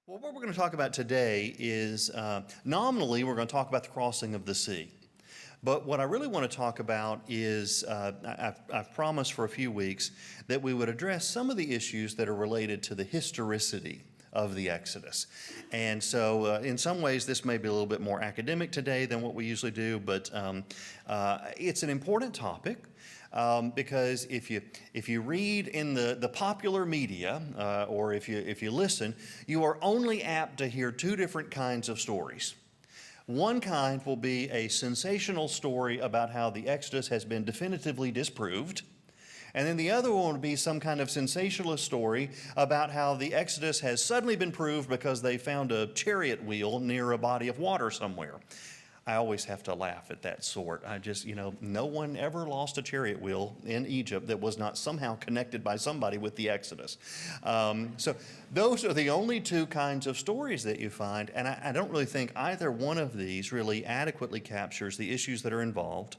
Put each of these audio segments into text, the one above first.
Well, what we're going to talk about today is nominally we're going to talk about the crossing of the sea. But what I really want to talk about is I've promised for a few weeks that we would address some of the issues that are related to the historicity of the Exodus. And so in some ways this may be a little bit more academic today than what we usually do, but it's an important topic. Because if you read in the popular media or if you listen, you are only apt to hear two different kinds of stories. One kind will be a sensational story about how the Exodus has been definitively disproved. And then the other one would be some kind of sensationalist story about how the Exodus has suddenly been proved because they found a chariot wheel near a body of water somewhere. I always have to laugh at that sort. No one ever lost a chariot wheel in Egypt that was not somehow connected by somebody with the Exodus. So those are the only two kinds of stories that you find, and I don't really think either one of these really adequately captures the issues that are involved.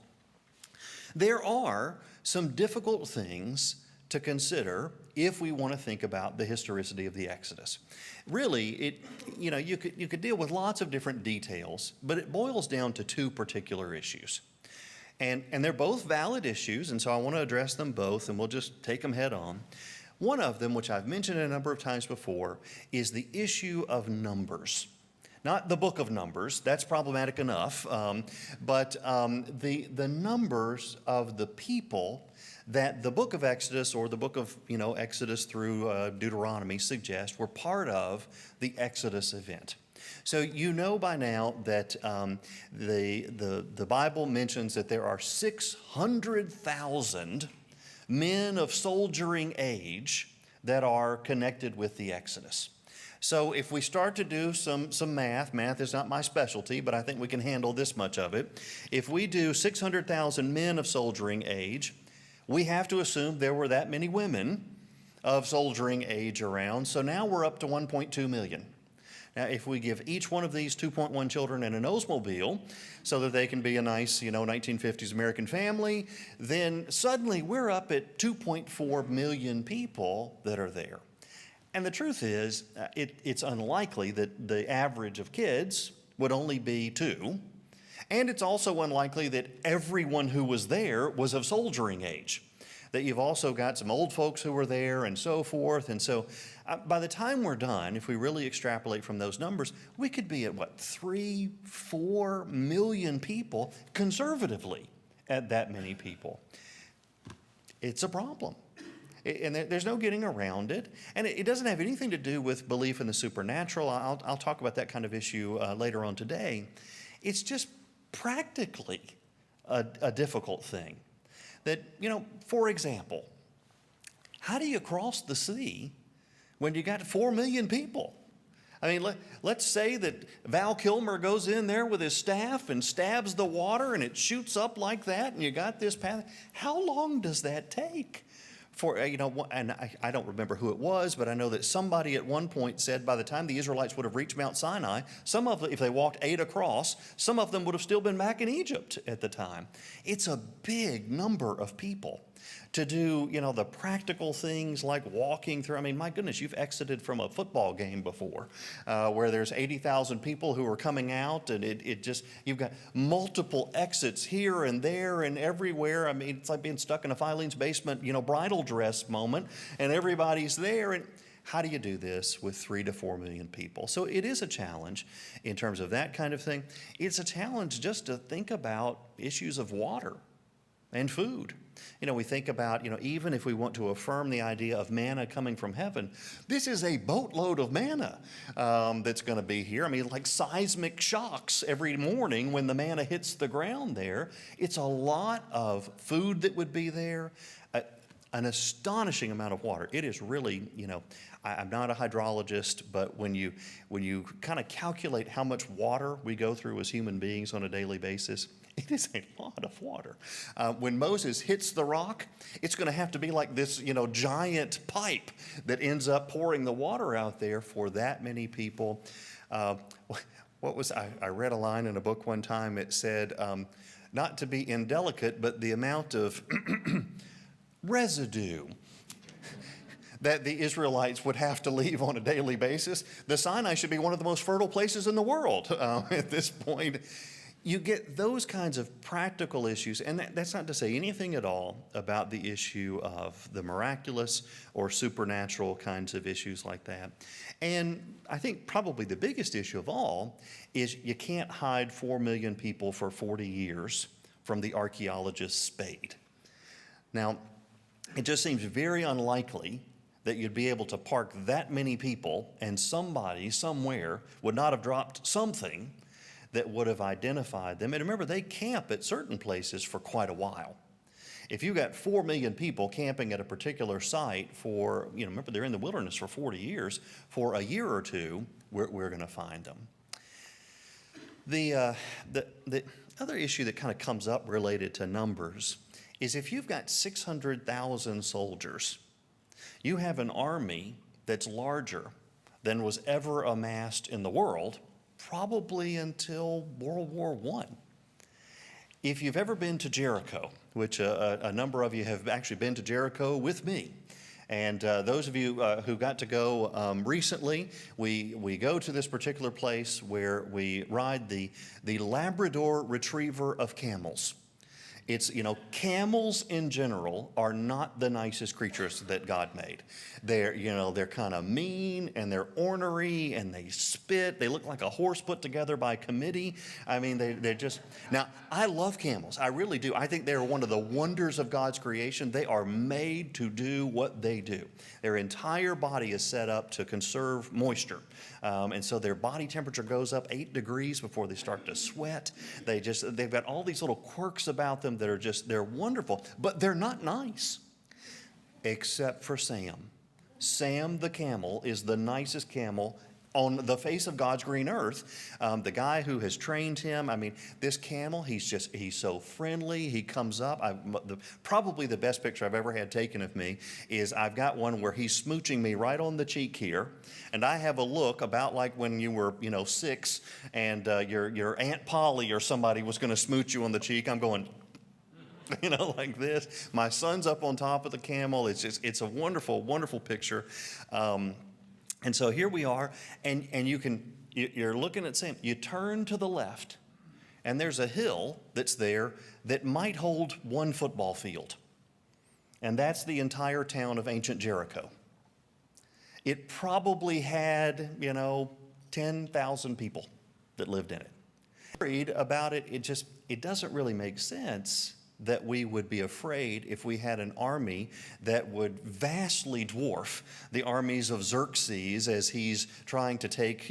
There are some difficult things to consider if we want to think about the historicity of the Exodus. Really, you could deal with lots of different details, but it boils down to two particular issues. And they're both valid issues, and so I want to address them both, and we'll just take them head on. One of them, which I've mentioned a number of times before, is the issue of numbers. Not the book of Numbers, that's problematic enough, but the numbers of the people that the book of Exodus or the book of Exodus through Deuteronomy suggest were part of the Exodus event. So you know by now that the Bible mentions that there are 600,000 men of soldiering age that are connected with the Exodus. So if we start to do some math is not my specialty, but I think we can handle this much of it. If we do 600,000 men of soldiering age, we have to assume there were that many women of soldiering age around. So now we're up to 1.2 million. Now, if we give each one of these 2.1 children an Oldsmobile so that they can be a nice, 1950s American family, then suddenly we're up at 2.4 million people that are there. And the truth is, it's unlikely that the average of kids would only be 2. And it's also unlikely that everyone who was there was of soldiering age. That you've also got some old folks who were there and so forth. And so by the time we're done, if we really extrapolate from those numbers, we could be at 3, 4 million people conservatively at that many people. It's a problem. And there's no getting around it. And it doesn't have anything to do with belief in the supernatural. I'll talk about that kind of issue later on today. It's just practically a difficult thing. That, for example, how do you cross the sea when you got 4 million people? I mean, let's say that Val Kilmer goes in there with his staff and stabs the water and it shoots up like that and you got this path. How long does that take? And I don't remember who it was, but I know that somebody at one point said by the time the Israelites would have reached Mount Sinai, some of them, if they walked 8 across, some of them would have still been back in Egypt at the time. It's a big number of people to do, the practical things like walking through. I mean, my goodness, you've exited from a football game before where there's 80,000 people who are coming out and you've got multiple exits here and there and everywhere. I mean, it's like being stuck in a Filene's basement, bridal dress moment and everybody's there. And how do you do this with 3 to 4 million people? So it is a challenge in terms of that kind of thing. It's a challenge just to think about issues of water and food. We think about, even if we want to affirm the idea of manna coming from heaven, this is a boatload of manna that's going to be here. I mean, like seismic shocks every morning when the manna hits the ground there. It's a lot of food that would be there, an astonishing amount of water. It is really, I'm not a hydrologist, but when you kind of calculate how much water we go through as human beings on a daily basis, it is a lot of water. When Moses hits the rock, it's going to have to be like this, giant pipe that ends up pouring the water out there for that many people. I read a line in a book one time. It said, not to be indelicate, but the amount of residue that the Israelites would have to leave on a daily basis. The Sinai should be one of the most fertile places in the world at this point. You get those kinds of practical issues, and that's not to say anything at all about the issue of the miraculous or supernatural kinds of issues like that. And I think probably the biggest issue of all is you can't hide 4 million people for 40 years from the archaeologist's spade. Now, it just seems very unlikely that you'd be able to park that many people and somebody somewhere would not have dropped something that would have identified them. And remember, they camp at certain places for quite a while. If you got 4 million people camping at a particular site for, remember they're in the wilderness for 40 years, for a year or two, we're going to find them. The other issue that kind of comes up related to numbers is if you've got 600,000 soldiers, you have an army that's larger than was ever amassed in the world, probably until World War I. If you've ever been to Jericho, which a number of you have actually been to Jericho with me, and those of you who got to go recently, we go to this particular place where we ride the Labrador Retriever of camels. It's, camels in general are not the nicest creatures that God made. They're kind of mean and they're ornery and they spit. They look like a horse put together by committee. I mean, they're just, now I love camels. I really do. I think they're one of the wonders of God's creation. They are made to do what they do. Their entire body is set up to conserve moisture. And so their body temperature goes up 8 degrees before they start to sweat. They've got all these little quirks about them that are they're wonderful, but they're not nice, except for Sam. Sam the camel is the nicest camel on the face of God's green earth. The guy who has trained him, this camel, he's so friendly. He comes up. Probably the best picture I've ever had taken of me is I've got one where he's smooching me right on the cheek here, and I have a look about like when you were, 6, and your Aunt Polly or somebody was going to smooch you on the cheek. I'm going, like this. My son's up on top of the camel. It's a wonderful, wonderful picture. And so here we are, and you're looking at Sam. You turn to the left, and there's a hill that's there that might hold 1 football field. And that's the entire town of ancient Jericho. It probably had, 10,000 people that lived in it. Worried about it, it doesn't really make sense that we would be afraid if we had an army that would vastly dwarf the armies of Xerxes as he's trying to take,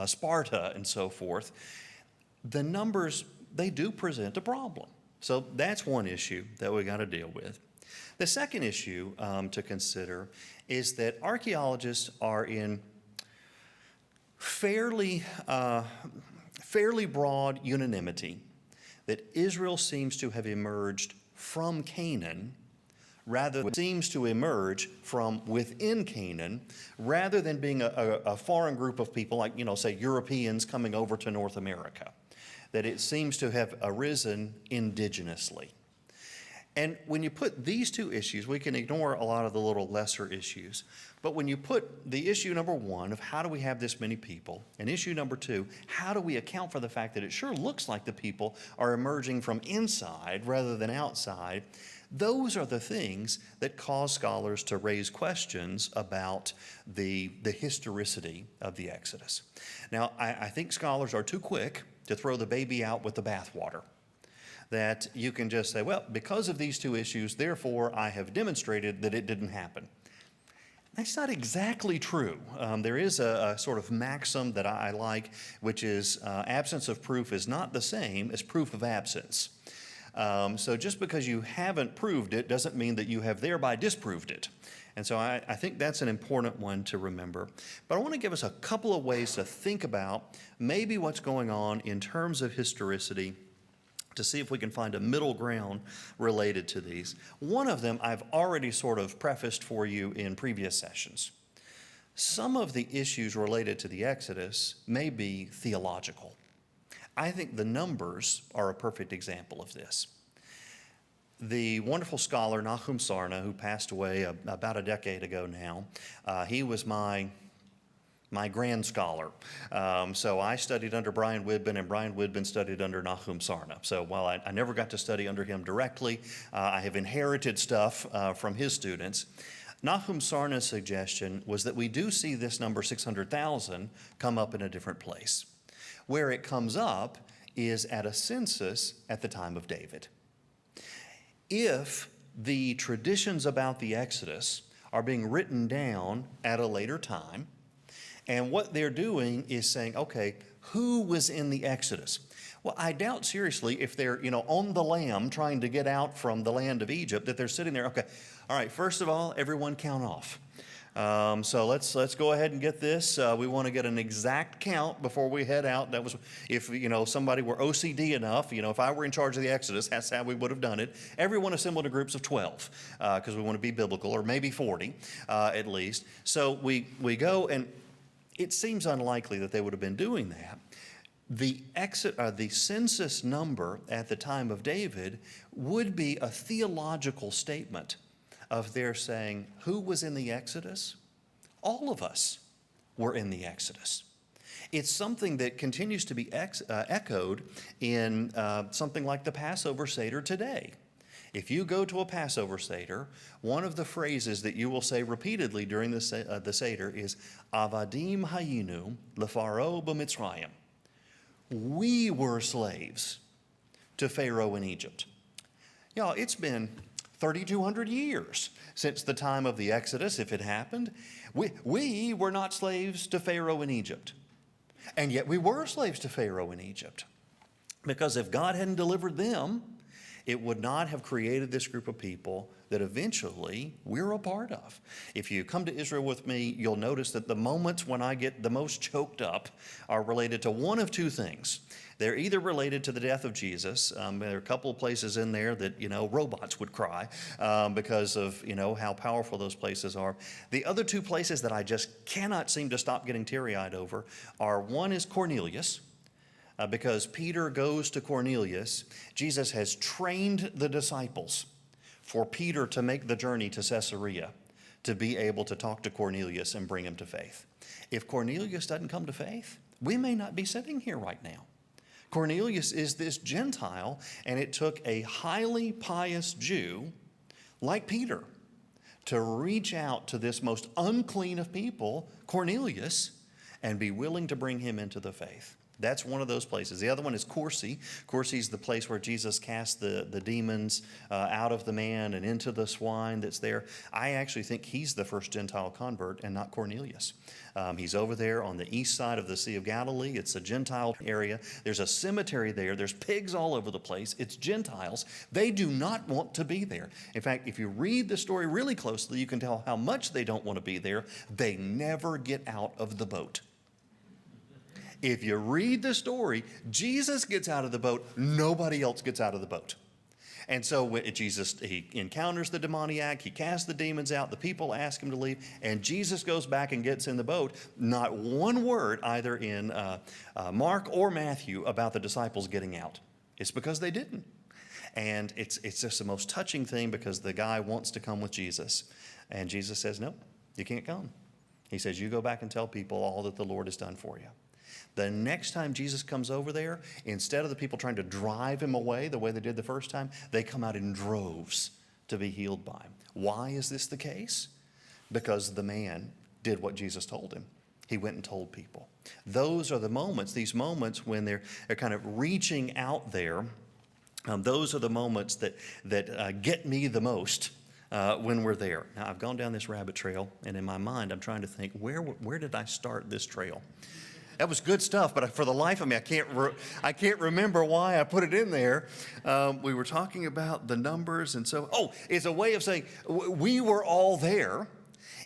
Sparta and so forth. The numbers, they do present a problem. So that's one issue that we got to deal with. The second issue to consider is that archaeologists are in fairly broad unanimity that Israel seems to have emerged from Canaan rather than seems to emerge from within Canaan rather than being a foreign group of people like, say Europeans coming over to North America, that it seems to have arisen indigenously. And when you put these two issues, we can ignore a lot of the little lesser issues. But when you put the issue number 1 of how do we have this many people, and issue number 2, how do we account for the fact that it sure looks like the people are emerging from inside rather than outside, those are the things that cause scholars to raise questions about the historicity of the Exodus. Now, I think scholars are too quick to throw the baby out with the bathwater. That you can just say, well, because of these 2 issues, therefore I have demonstrated that it didn't happen. That's not exactly true. There is a sort of maxim that I like, which is absence of proof is not the same as proof of absence. So just because you haven't proved it doesn't mean that you have thereby disproved it. And so I think that's an important one to remember. But I want to give us a couple of ways to think about maybe what's going on in terms of historicity to see if we can find a middle ground related to these. One of them I've already sort of prefaced for you in previous sessions. Some of the issues related to the Exodus may be theological. I think the numbers are a perfect example of this. The wonderful scholar Nahum Sarna, who passed away about a decade ago now, he was my grand scholar. So I studied under Brian Widbin, and Brian Widbin studied under Nahum Sarna. So while I never got to study under him directly, I have inherited stuff from his students. Nahum Sarna's suggestion was that we do see this number 600,000 come up in a different place. Where it comes up is at a census at the time of David. If the traditions about the Exodus are being written down at a later time, and what they're doing is saying, okay, who was in the Exodus? Well, I doubt seriously if they're, on the lam trying to get out from the land of Egypt, that they're sitting there, okay, all right, first of all, everyone count off. So let's go ahead and get this. We want to get an exact count before we head out. That was, if somebody were OCD enough, if I were in charge of the Exodus, that's how we would have done it. Everyone assembled in groups of 12 because we want to be biblical, or maybe 40 at least. So we go, and it seems unlikely that they would have been doing that. The census number at the time of David would be a theological statement of their saying, who was in the Exodus? All of us were in the Exodus. It's something that continues to be echoed in something like the Passover Seder today. If you go to a Passover Seder, one of the phrases that you will say repeatedly during the Seder is, Avadim hayinu lefaro b'Mitzrayim. We were slaves to Pharaoh in Egypt. Y'all, it's been 3,200 years since the time of the Exodus, if it happened. We were not slaves to Pharaoh in Egypt. And yet we were slaves to Pharaoh in Egypt. Because if God hadn't delivered them, it would not have created this group of people that eventually we're a part of. If you come to Israel with me, you'll notice that the moments when I get the most choked up are related to one of two things. They're either related to the death of Jesus. There are a couple of places in there that, robots would cry because of, how powerful those places are. The other two places that I just cannot seem to stop getting teary-eyed over are, one is Cornelius, because Peter goes to Cornelius. Jesus has trained the disciples for Peter to make the journey to Caesarea to be able to talk to Cornelius and bring him to faith. If Cornelius doesn't come to faith, we may not be sitting here right now. Cornelius is this Gentile, and it took a highly pious Jew like Peter to reach out to this most unclean of people, Cornelius, and be willing to bring him into the faith. That's one of those places. The other one is Corsi. Corsi is the place where Jesus cast the demons out of the man and into the swine that's there. I actually think he's the first Gentile convert and not Cornelius. He's over there on the east side of the Sea of Galilee. It's a Gentile area. There's a cemetery there. There's pigs all over the place. It's Gentiles. They do not want to be there. In fact, if you read the story really closely, you can tell how much they don't want to be there. They never get out of the boat. If you read the story, Jesus gets out of the boat. Nobody else gets out of the boat. And so when he encounters the demoniac, he casts the demons out, the people ask him to leave, and Jesus goes back and gets in the boat. Not one word either in Mark or Matthew about the disciples getting out. It's because they didn't. And it's just the most touching thing, because the guy wants to come with Jesus. And Jesus says, no, you can't come. He says, you go back and tell people all that the Lord has done for you. The next time Jesus comes over there, instead of the people trying to drive him away the way they did the first time, they come out in droves to be healed by him. Why is this the case? Because the man did what Jesus told him. He went and told people. Those are the moments, these moments when they're kind of reaching out there. Those are the moments that get me the most when we're there. Now, I've gone down this rabbit trail, and in my mind, I'm trying to think, where did I start this trail? That was good stuff, but for the life of me, I can't remember why I put it in there. We were talking about the numbers, and so, it's a way of saying we were all there.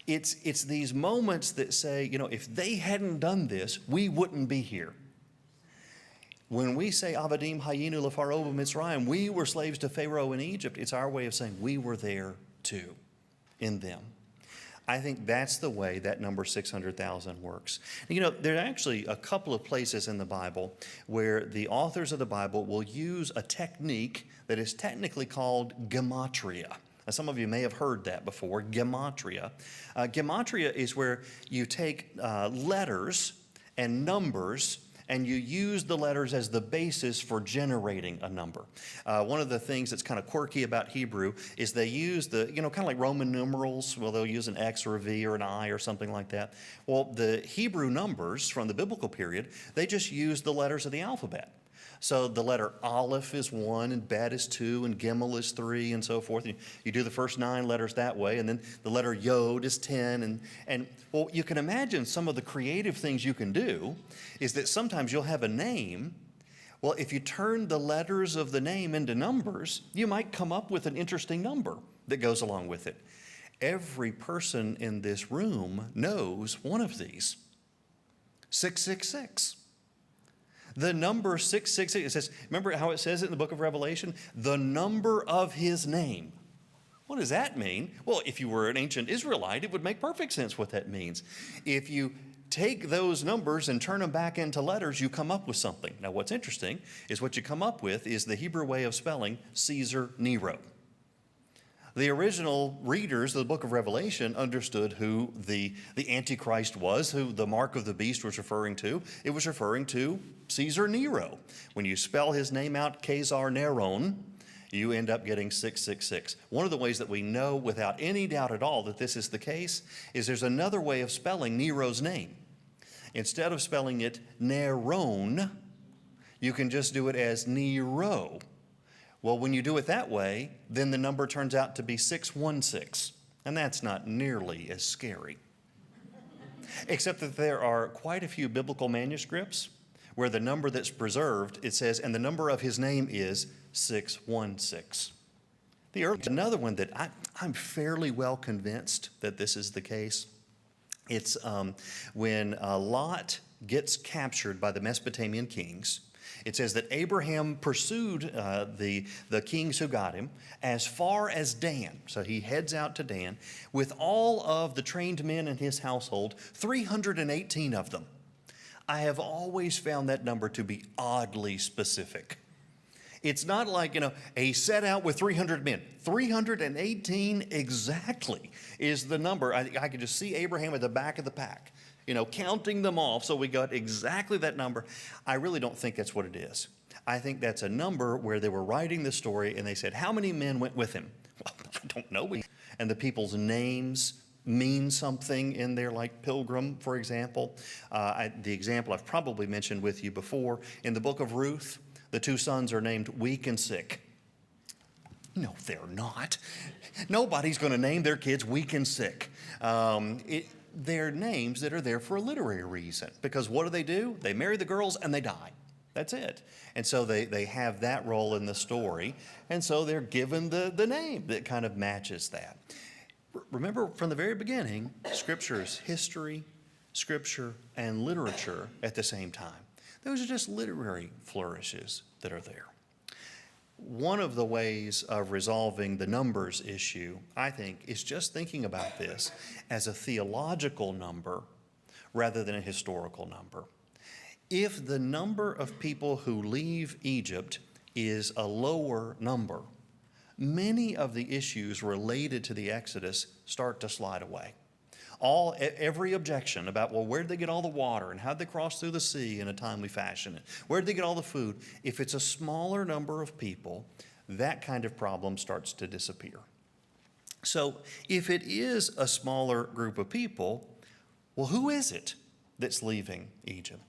It's these moments that say, if they hadn't done this, we wouldn't be here. When we say Avadim hayinu lefaro b'Mitzrayim, we were slaves to Pharaoh in Egypt, it's our way of saying we were there too, in them. I think that's the way that number 600,000 works. You know, there are actually a couple of places in the Bible where the authors of the Bible will use a technique that is technically called gematria. Now, some of you may have heard that before, gematria. Gematria is where you take letters and numbers and you use the letters as the basis for generating a number. One of the things that's kind of quirky about Hebrew is they use the, kind of like Roman numerals. Well, they'll use an X or a V or an I or something like that. Well, the Hebrew numbers from the biblical period, they just use the letters of the alphabet. So the letter Aleph is 1, and Bet is 2, and Gimel is 3, and so forth. And you do the first 9 letters that way, and then the letter Yod is 10. And well, you can imagine some of the creative things you can do is that sometimes you'll have a name. Well, if you turn the letters of the name into numbers, you might come up with an interesting number that goes along with it. Every person in this room knows one of these, 666. The number 666, it says, remember how it says it in the book of Revelation? The number of his name. What does that mean? Well, if you were an ancient Israelite, it would make perfect sense what that means. If you take those numbers and turn them back into letters, you come up with something. Now, what's interesting is what you come up with is the Hebrew way of spelling Caesar Nero. The original readers of the book of Revelation understood who the Antichrist was, who the mark of the beast was referring to. It was referring to Caesar Nero. When you spell his name out, Caesar Neron, you end up getting 666. One of the ways that we know without any doubt at all that this is the case is there's another way of spelling Nero's name. Instead of spelling it Neron, you can just do it as Nero. Well, when you do it that way, then the number turns out to be 616, and that's not nearly as scary. Except that there are quite a few biblical manuscripts where the number that's preserved, it says, and the number of his name is 616. Another one that I'm fairly well convinced that this is the case. It's when Lot gets captured by the Mesopotamian kings. It says that Abraham pursued the kings who got him as far as Dan. So he heads out to Dan with all of the trained men in his household, 318 of them. I have always found that number to be oddly specific. It's not like, he set out with 300 men. 318 exactly is the number. I could just see Abraham at the back of the pack, counting them off, so we got exactly that number. I really don't think that's what it is. I think that's a number where they were writing the story and they said, how many men went with him? Well, I don't know. And the people's names mean something in there, like Pilgrim, for example. The example I've probably mentioned with you before, in the book of Ruth, the 2 sons are named Weak and Sick. No, they're not. Nobody's going to name their kids Weak and Sick. They're names that are there for a literary reason. Because what do? They marry the girls and they die. That's it. And so they have that role in the story. And so they're given the name that kind of matches that. Remember, from the very beginning, Scripture is history, Scripture, and literature at the same time. Those are just literary flourishes that are there. One of the ways of resolving the numbers issue, I think, is just thinking about this as a theological number rather than a historical number. If the number of people who leave Egypt is a lower number, many of the issues related to the Exodus start to slide away. Every objection about, where'd they get all the water and how'd they cross through the sea in a timely fashion? Where'd they get all the food? If it's a smaller number of people, that kind of problem starts to disappear. So if it is a smaller group of people, well, who is it that's leaving Egypt?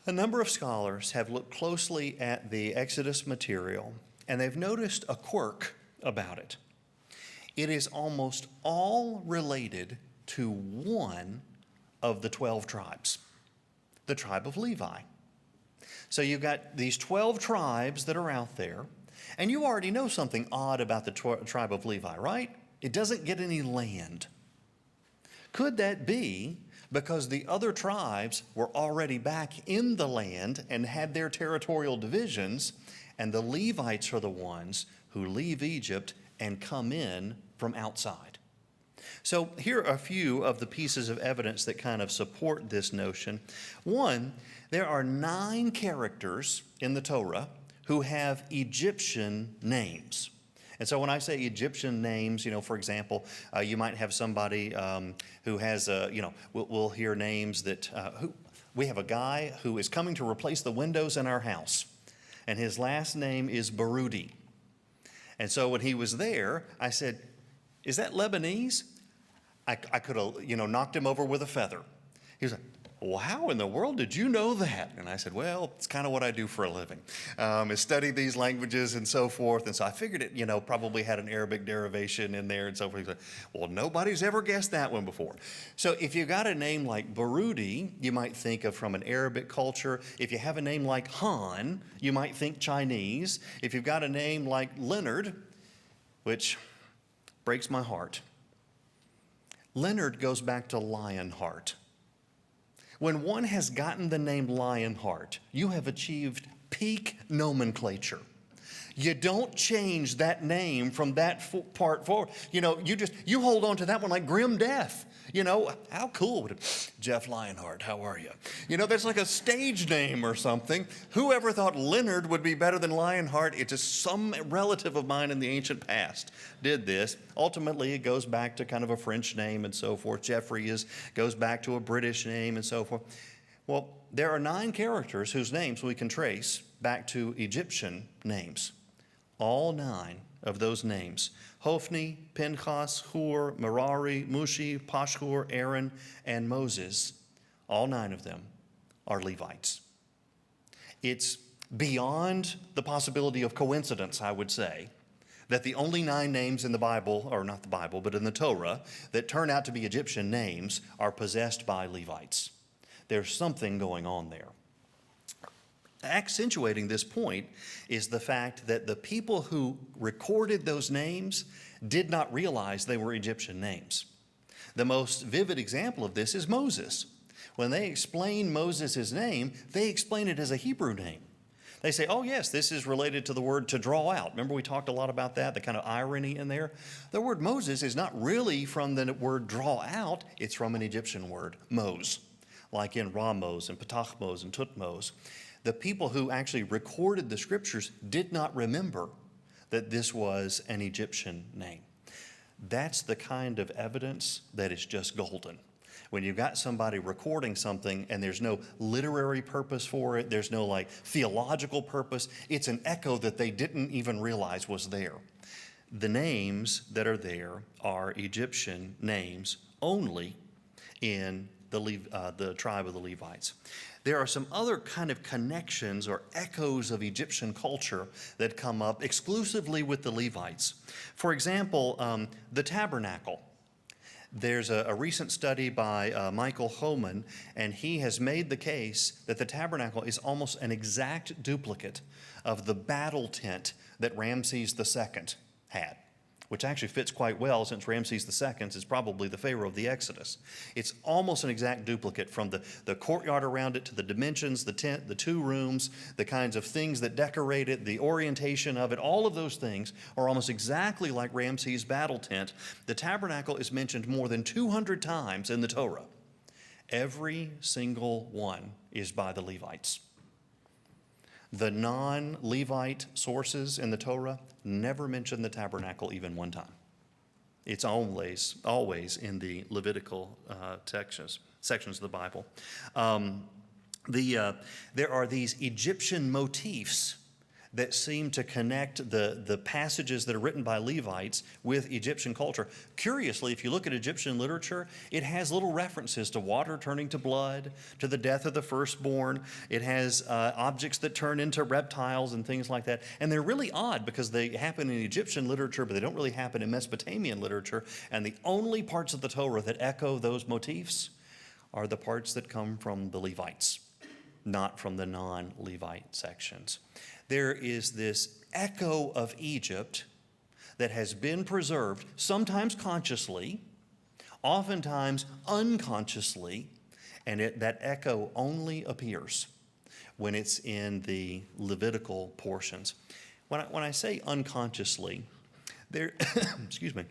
A number of scholars have looked closely at the Exodus material, and they've noticed a quirk about it. It is almost all related to one of the 12 tribes, the tribe of Levi. So you've got these 12 tribes that are out there, and you already know something odd about the tribe of Levi, right? It doesn't get any land. Could that be because the other tribes were already back in the land and had their territorial divisions, and the Levites are the ones who leave Egypt and come in from outside? So here are a few of the pieces of evidence that kind of support this notion. One, there are 9 characters in the Torah who have Egyptian names. And so when I say Egyptian names, for example, you might have somebody who has, we'll hear names that, we have a guy who is coming to replace the windows in our house, and his last name is Barudi. And so when he was there, I said, "Is that Lebanese?" I could have, knocked him over with a feather. He was like, "Well, how in the world did you know that?" And I said, "Well, it's kind of what I do for a living, is study these languages and so forth." And so I figured it, probably had an Arabic derivation in there and so forth. He said, "Well, nobody's ever guessed that one before." So if you got a name like Barudi, you might think of from an Arabic culture. If you have a name like Han, you might think Chinese. If you've got a name like Leonard, which breaks my heart, Leonard goes back to Lionheart. When one has gotten the name Lionheart, you have achieved peak nomenclature. You don't change that name from that part forward. You hold on to that one like grim death. How cool would it? Jeff Lionheart, how are you? That's like a stage name or something. Whoever thought Leonard would be better than Lionheart? It's just some relative of mine in the ancient past did this. Ultimately, it goes back to kind of a French name and so forth. Jeffrey goes back to a British name and so forth. Well, there are 9 characters whose names we can trace back to Egyptian names. All 9 of those names, Hophni, Pinchas, Hur, Merari, Mushi, Pashhur, Aaron, and Moses, all 9 of them are Levites. It's beyond the possibility of coincidence, I would say, that the only 9 names in the Bible, or not the Bible, but in the Torah, that turn out to be Egyptian names are possessed by Levites. There's something going on there. Accentuating this point is the fact that the people who recorded those names did not realize they were Egyptian names. The most vivid example of this is Moses. When they explain Moses' name, they explain it as a Hebrew name. They say, "Oh yes, this is related to the word to draw out." Remember we talked a lot about that, the kind of irony in there? The word Moses is not really from the word draw out, it's from an Egyptian word, Mos, like in Ramos and Patachmos and Tutmos. The people who actually recorded the scriptures did not remember that this was an Egyptian name. That's the kind of evidence that is just golden. When you've got somebody recording something and there's no literary purpose for it, there's no theological purpose, it's an echo that they didn't even realize was there. The names that are there are Egyptian names only in the tribe of the Levites. There are some other kind of connections or echoes of Egyptian culture that come up exclusively with the Levites. For example, the tabernacle. There's a recent study by Michael Homan, and he has made the case that the tabernacle is almost an exact duplicate of the battle tent that Ramses II had, which actually fits quite well since Ramses II is probably the Pharaoh of the Exodus. It's almost an exact duplicate from the courtyard around it to the dimensions, the tent, the 2 rooms, the kinds of things that decorate it, the orientation of it, all of those things are almost exactly like Ramses' battle tent. The tabernacle is mentioned more than 200 times in the Torah. Every single one is by the Levites. The non-Levite sources in the Torah never mention the tabernacle even one time. It's always in the Levitical sections of the Bible. There are these Egyptian motifs that seem to connect the passages that are written by Levites with Egyptian culture. Curiously, if you look at Egyptian literature, it has little references to water turning to blood, to the death of the firstborn. It has objects that turn into reptiles and things like that. And they're really odd because they happen in Egyptian literature, but they don't really happen in Mesopotamian literature. And the only parts of the Torah that echo those motifs are the parts that come from the Levites, not from the non-Levite sections. There is this echo of Egypt that has been preserved, sometimes consciously, oftentimes unconsciously, and that echo only appears when it's in the Levitical portions. When I say unconsciously, there, excuse me,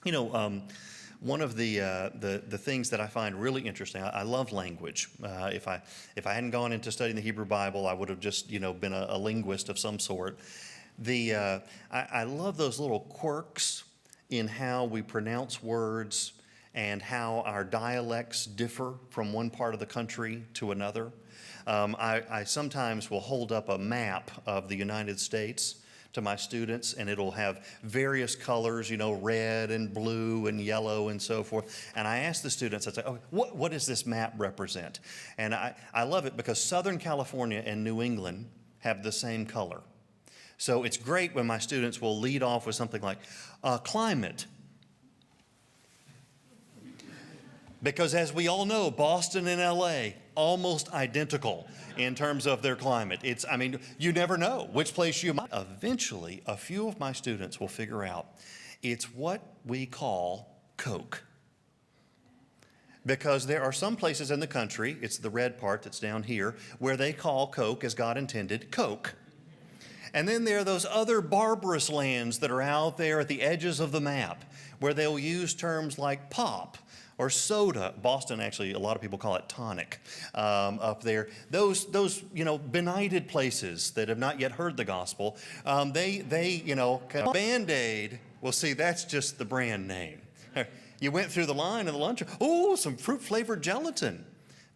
One of the things that I find really interesting, I love language. If I hadn't gone into studying the Hebrew Bible, I would have just been a linguist of some sort. I love those little quirks in how we pronounce words and how our dialects differ from one part of the country to another. I sometimes will hold up a map of the United States to my students, and it'll have various colors, red and blue and yellow and so forth. And I ask the students, I say, oh, what does this map represent? And I love it because Southern California and New England have the same color. So it's great when my students will lead off with something like climate. Because as we all know, Boston and LA, almost identical in terms of their climate. You never know which place you might. Eventually, a few of my students will figure out it's what we call Coke. Because there are some places in the country, it's the red part that's down here, where they call Coke, as God intended, Coke. And then there are those other barbarous lands that are out there at the edges of the map, where they'll use terms like pop or soda. Boston, actually, a lot of people call it tonic up there. Those benighted places that have not yet heard the gospel, they kind of Band-Aid. Well, see, that's just the brand name. You went through the line in the lunch. Oh, some fruit-flavored gelatin.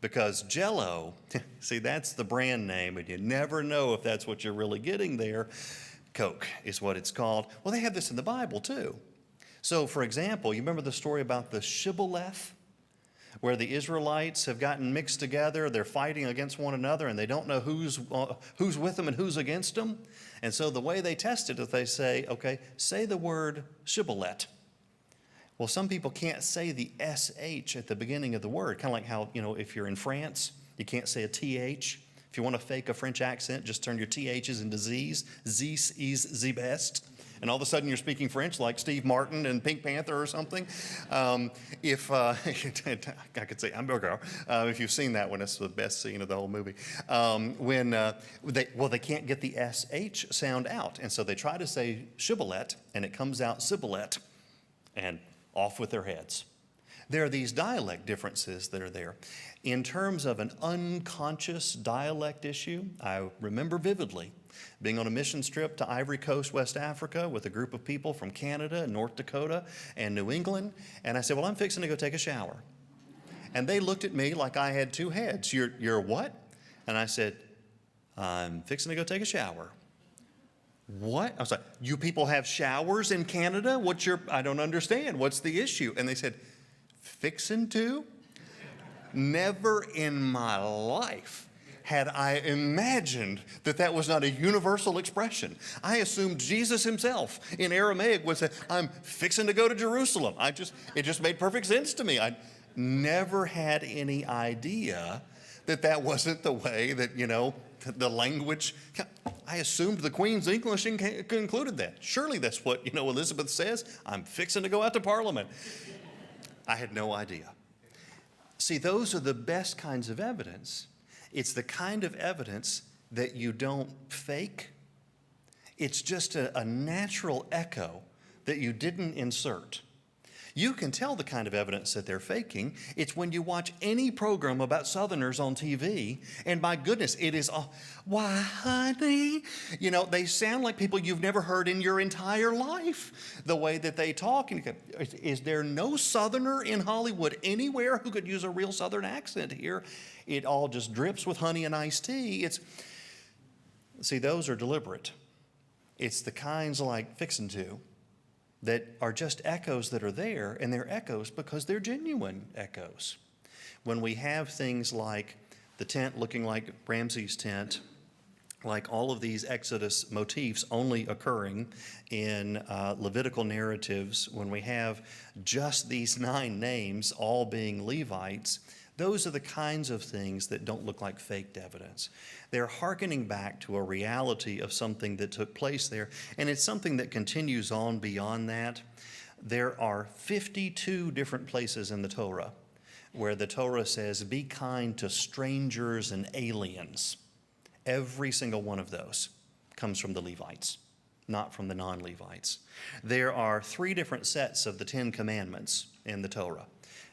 Because Jell-O, see, that's the brand name, and you never know if that's what you're really getting there. Coke is what it's called. Well, they have this in the Bible, too. So, for example, you remember the story about the shibboleth, where the Israelites have gotten mixed together, they're fighting against one another, and they don't know who's with them and who's against them. And so the way they test it is they say, okay, say the word shibboleth. Well, some people can't say the SH at the beginning of the word, kind of like how, if you're in France, you can't say a TH. If you want to fake a French accent, just turn your THs into Zs. Zis is the best. And all of a sudden you're speaking French like Steve Martin in Pink Panther or something. I could say hamburger. If you've seen that one, it's the best scene of the whole movie. They can't get the SH sound out. And so they try to say shibboleth, and it comes out sibboleth, and off with their heads. There are these dialect differences that are there. In terms of an unconscious dialect issue, I remember vividly being on a mission trip to Ivory Coast, West Africa, with a group of people from Canada and North Dakota and New England. And I said, well, I'm fixing to go take a shower. And they looked at me like I had two heads. You're what? And I said, I'm fixing to go take a shower. What? I was like, you people have showers in Canada? I don't understand. What's the issue? And they said, fixin' to? Never in my life had I imagined that was not a universal expression. I assumed Jesus himself in Aramaic would say, I'm fixing to go to Jerusalem. It just made perfect sense to me. I never had any idea that wasn't the way that, the language. I assumed the Queen's English included that. Surely that's what, Elizabeth says. I'm fixing to go out to Parliament. I had no idea. See, those are the best kinds of evidence. It's the kind of evidence that you don't fake. It's just a natural echo that you didn't insert. You can tell the kind of evidence that they're faking. It's when you watch any program about Southerners on TV, and my goodness, it is, why, honey? They sound like people you've never heard in your entire life, the way that they talk. Is there no Southerner in Hollywood anywhere who could use a real Southern accent here? It all just drips with honey and iced tea. See, those are deliberate. It's the kinds like fixin' to that are just echoes that are there, and they're echoes because they're genuine echoes. When we have things like the tent looking like Ramses' tent, like all of these Exodus motifs only occurring in Levitical narratives, when we have just these 9 names all being Levites, those are the kinds of things that don't look like faked evidence. They're hearkening back to a reality of something that took place there, and it's something that continues on beyond that. There are 52 different places in the Torah where the Torah says, be kind to strangers and aliens. Every single one of those comes from the Levites. not from the non-Levites. There are 3 different sets of the 10 commandments in the Torah.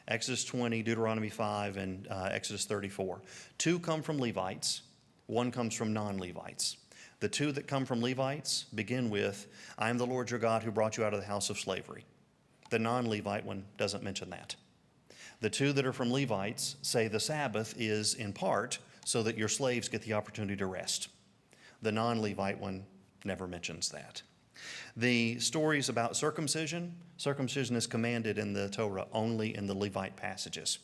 Exodus 20, Deuteronomy 5, and Exodus 34. 2 come from Levites, 1 comes from non-Levites. The 2 that come from Levites begin with, I am the Lord your God who brought you out of the house of slavery. The non-Levite one doesn't mention that. The 2 that are from Levites say the Sabbath is in part so that your slaves get the opportunity to rest. The non-Levite one never mentions that. The stories about circumcision is commanded in the Torah only in the Levite passages.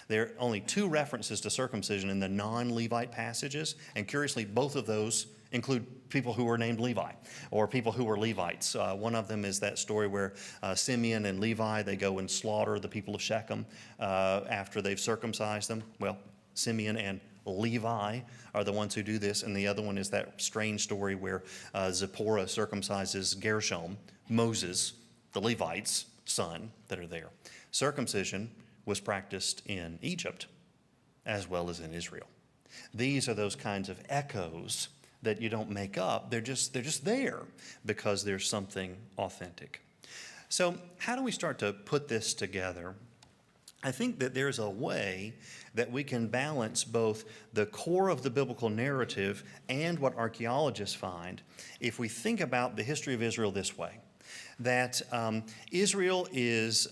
There are only 2 references to circumcision in the non-Levite passages, and curiously, both of those include people who were named Levi or people who were Levites. One of them is that story where Simeon and Levi, they go and slaughter the people of Shechem after they've circumcised them. Well, Simeon and Levi are the ones who do this, and the other one is that strange story where Zipporah circumcises Gershom, Moses, the Levite's son that are there. Circumcision was practiced in Egypt as well as in Israel. These are those kinds of echoes that you don't make up. They're just there because there's something authentic. So how do we start to put this together? I think that there's a way that we can balance both the core of the biblical narrative and what archaeologists find if we think about the history of Israel this way. That Israel is,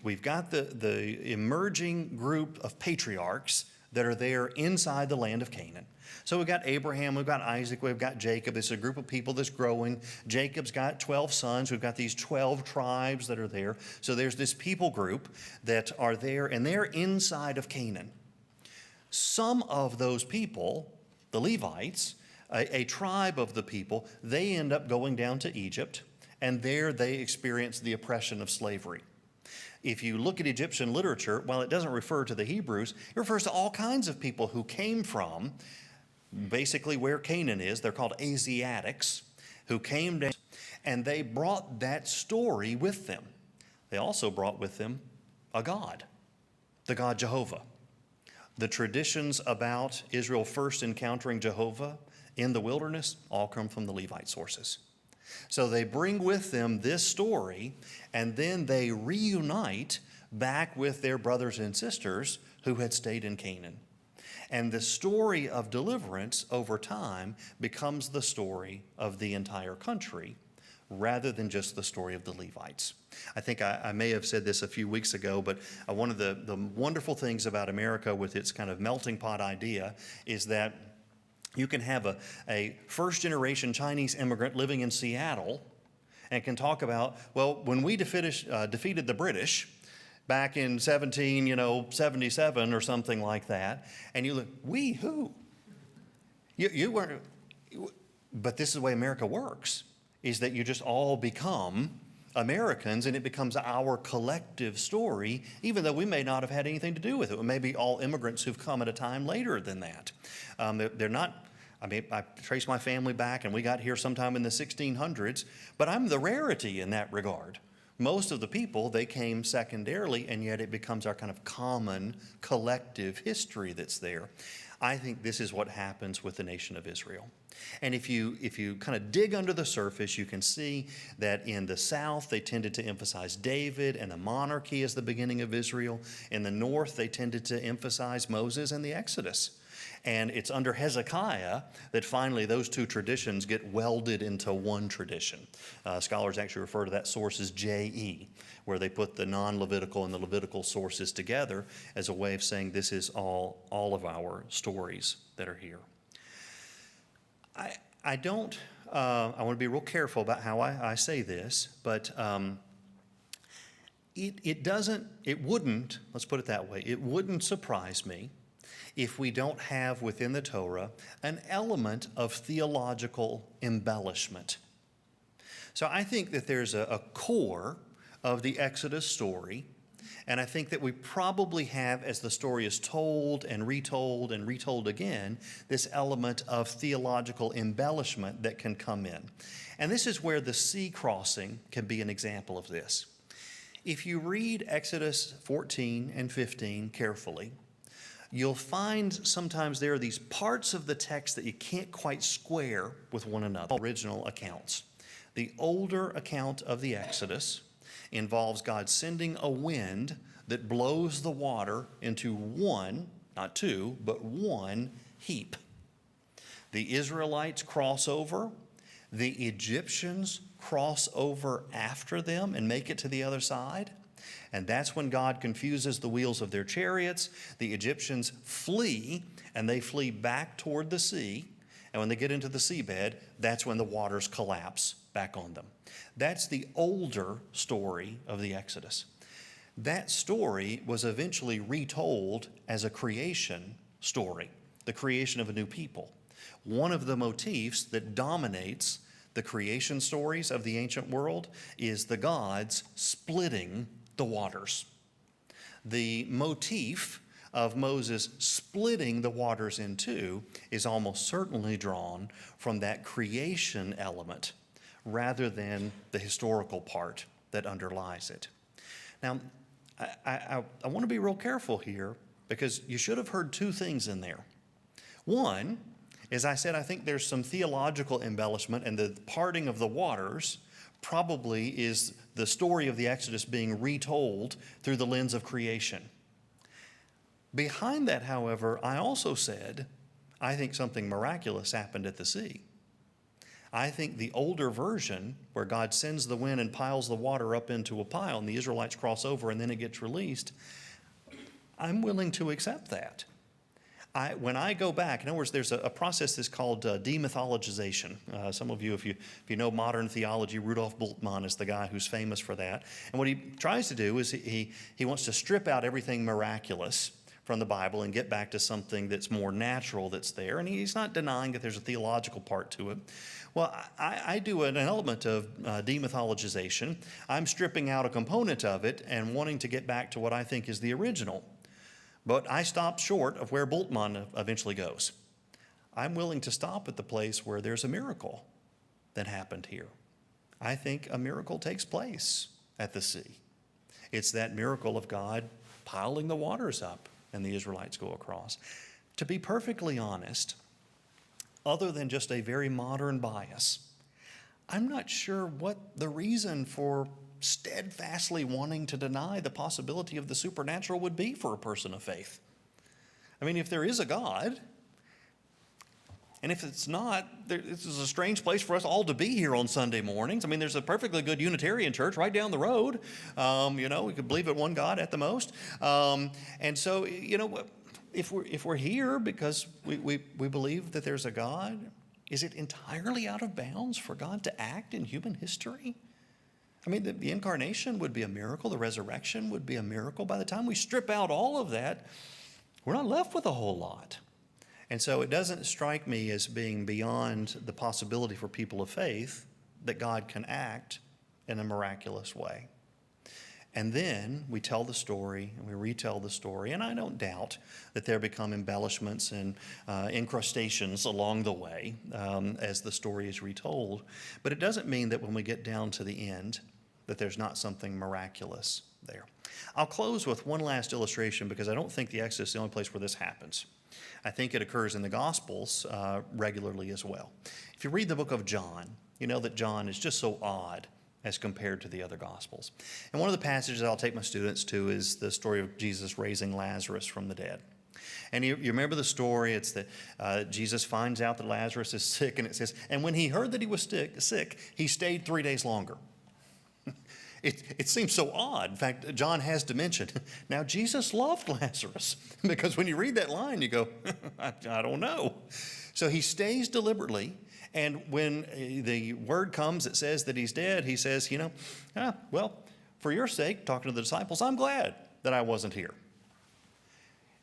we've got the emerging group of patriarchs that are there inside the land of Canaan. So we've got Abraham, we've got Isaac, we've got Jacob. This is a group of people that's growing. Jacob's got 12 sons. We've got these 12 tribes that are there. So there's this people group that are there, and they're inside of Canaan. Some of those people, the Levites, a tribe of the people, they end up going down to Egypt, and there they experience the oppression of slavery. If you look at Egyptian literature, while it doesn't refer to the Hebrews, it refers to all kinds of people who came from basically where Canaan is. They're called Asiatics, who came down, and they brought that story with them. They also brought with them a god, the god Jehovah. The traditions about Israel first encountering Jehovah in the wilderness all come from the Levite sources. So they bring with them this story, and then they reunite back with their brothers and sisters who had stayed in Canaan. And the story of deliverance over time becomes the story of the entire country rather than just the story of the Levites. I think I may have said this a few weeks ago, but one of the wonderful things about America with its kind of melting pot idea is that you can have a first-generation Chinese immigrant living in Seattle and can talk about, well, when we defeated the British back in 1777 or something like that, and you look, we who? You weren't, but this is the way America works, is that you just all become Americans, and it becomes our collective story, even though we may not have had anything to do with it. It may be all immigrants who've come at a time later than that. They're not, I trace my family back, and we got here sometime in the 1600s, but I'm the rarity in that regard. Most of the people, they came secondarily, and yet it becomes our kind of common collective history that's there. I think this is what happens with the nation of Israel. And if you kind of dig under the surface, you can see that in the south, they tended to emphasize David and the monarchy as the beginning of Israel. In the north, they tended to emphasize Moses and the Exodus. And it's under Hezekiah that finally those two traditions get welded into one tradition. Scholars actually refer to that source as JE, where they put the non-Levitical and the Levitical sources together as a way of saying this is all of our stories that are here. I want to be real careful about how I say this, but it wouldn't, let's put it that way, it wouldn't surprise me if we don't have within the Torah an element of theological embellishment. So I think that there's a core of the Exodus story, and I think that we probably have, as the story is told and retold again, this element of theological embellishment that can come in. And this is where the sea crossing can be an example of this. If you read Exodus 14 and 15 carefully, you'll find sometimes there are these parts of the text that you can't quite square with one another. Original accounts. The older account of the Exodus involves God sending a wind that blows the water into one, not two, but one heap. The Israelites cross over. The Egyptians cross over after them and make it to the other side. And that's when God confuses the wheels of their chariots. The Egyptians flee, and they flee back toward the sea. And when they get into the seabed, that's when the waters collapse back on them. That's the older story of the Exodus. That story was eventually retold as a creation story, the creation of a new people. One of the motifs that dominates the creation stories of the ancient world is the gods splitting the waters. The motif of Moses splitting the waters in two is almost certainly drawn from that creation element rather than the historical part that underlies it. Now, I want to be real careful here because you should have heard two things in there. One, as I said, I think there's some theological embellishment, and the parting of the waters probably is the story of the Exodus being retold through the lens of creation. Behind that, however, I also said, I think something miraculous happened at the sea. I think the older version, where God sends the wind and piles the water up into a pile, and the Israelites cross over and then it gets released, I'm willing to accept that. When I go back, in other words, there's a process that's called demythologization. Some of you, if you know modern theology, Rudolf Bultmann is the guy who's famous for that. And what he tries to do is he wants to strip out everything miraculous from the Bible and get back to something that's more natural that's there. And he's not denying that there's a theological part to it. Well, I do an element of demythologization. I'm stripping out a component of it and wanting to get back to what I think is the original. But I stop short of where Bultmann eventually goes. I'm willing to stop at the place where there's a miracle that happened here. I think a miracle takes place at the sea. It's that miracle of God piling the waters up and the Israelites go across. To be perfectly honest, other than just a very modern bias, I'm not sure what the reason for steadfastly wanting to deny the possibility of the supernatural would be for a person of faith. I mean, if there is a God, and if it's not, this is a strange place for us all to be here on Sunday mornings. I mean, there's a perfectly good Unitarian church right down the road. We could believe in one God at the most. And so, if we're here because we believe that there's a God, is it entirely out of bounds for God to act in human history? I mean, the incarnation would be a miracle. The resurrection would be a miracle. By the time we strip out all of that, we're not left with a whole lot. And so it doesn't strike me as being beyond the possibility for people of faith that God can act in a miraculous way. And then we tell the story and we retell the story. And I don't doubt that there become embellishments and incrustations along the way as the story is retold. But it doesn't mean that when we get down to the end that there's not something miraculous there. I'll close with one last illustration because I don't think the Exodus is the only place where this happens. I think it occurs in the Gospels regularly as well. If you read the book of John, you know that John is just so odd as compared to the other Gospels. And one of the passages I'll take my students to is the story of Jesus raising Lazarus from the dead. And you remember the story, it's that Jesus finds out that Lazarus is sick, and it says, and when he heard that he was sick, he stayed 3 days longer. It seems so odd. In fact, John has to mention, now Jesus loved Lazarus, because when you read that line, you go, I don't know. So he stays deliberately, and when the word comes that says that he's dead, he says, well, for your sake, talking to the disciples, I'm glad that I wasn't here.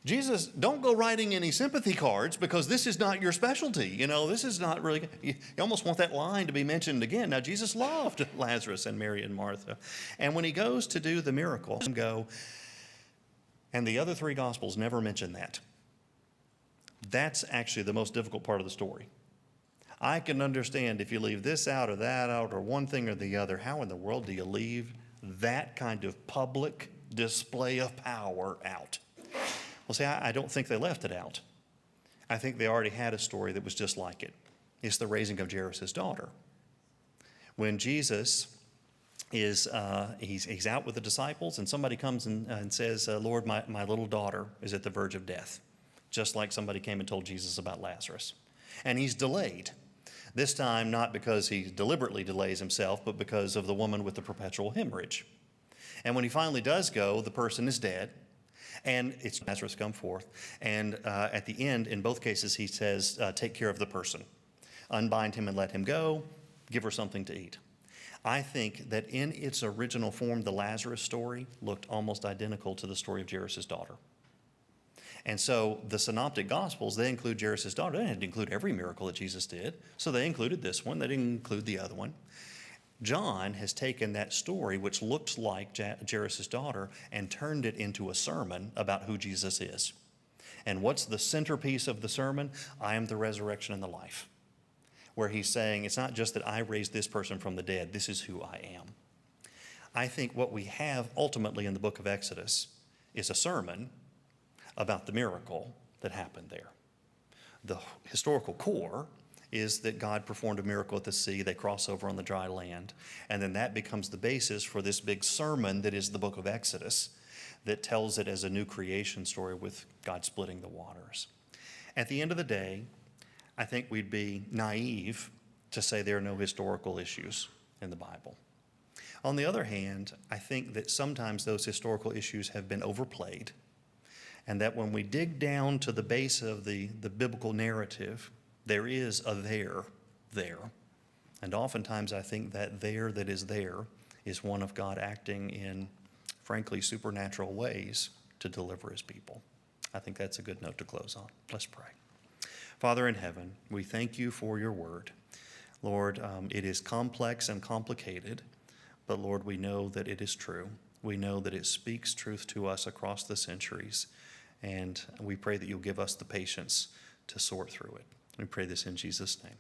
Jesus, don't go writing any sympathy cards because this is not your specialty. This is not really, you almost want that line to be mentioned again. Now, Jesus loved Lazarus and Mary and Martha. And when he goes to do the miracle, and the other three Gospels never mention that. That's actually the most difficult part of the story. I can understand if you leave this out or that out or one thing or the other. How in the world do you leave that kind of public display of power out? Well, see, I don't think they left it out. I think they already had a story that was just like it. It's the raising of Jairus' daughter. When Jesus is he's out with the disciples, and somebody comes and says, Lord, my little daughter is at the verge of death, just like somebody came and told Jesus about Lazarus. And he's delayed. This time, not because he deliberately delays himself, but because of the woman with the perpetual hemorrhage. And when he finally does go, the person is dead, and it's Lazarus come forth. And at the end, in both cases, he says, take care of the person. Unbind him and let him go. Give her something to eat. I think that in its original form, the Lazarus story looked almost identical to the story of Jairus' daughter. And so the Synoptic Gospels, they include Jairus' daughter. They didn't include every miracle that Jesus did. So they included this one. They didn't include the other one. John has taken that story, which looked like Jairus' daughter, and turned it into a sermon about who Jesus is. And what's the centerpiece of the sermon? I am the resurrection and the life. Where he's saying, it's not just that I raised this person from the dead, this is who I am. I think what we have ultimately in the book of Exodus is a sermon about the miracle that happened there. The historical core is that God performed a miracle at the sea, they cross over on the dry land, and then that becomes the basis for this big sermon that is the book of Exodus, that tells it as a new creation story with God splitting the waters. At the end of the day, I think we'd be naive to say there are no historical issues in the Bible. On the other hand, I think that sometimes those historical issues have been overplayed, and that when we dig down to the base of the biblical narrative, there is a there. And oftentimes I think that there that is there is one of God acting in, frankly, supernatural ways to deliver his people. I think that's a good note to close on. Let's pray. Father in heaven, we thank you for your word. Lord, it is complex and complicated, but Lord, we know that it is true. We know that it speaks truth to us across the centuries, and we pray that you'll give us the patience to sort through it. We pray this in Jesus' name.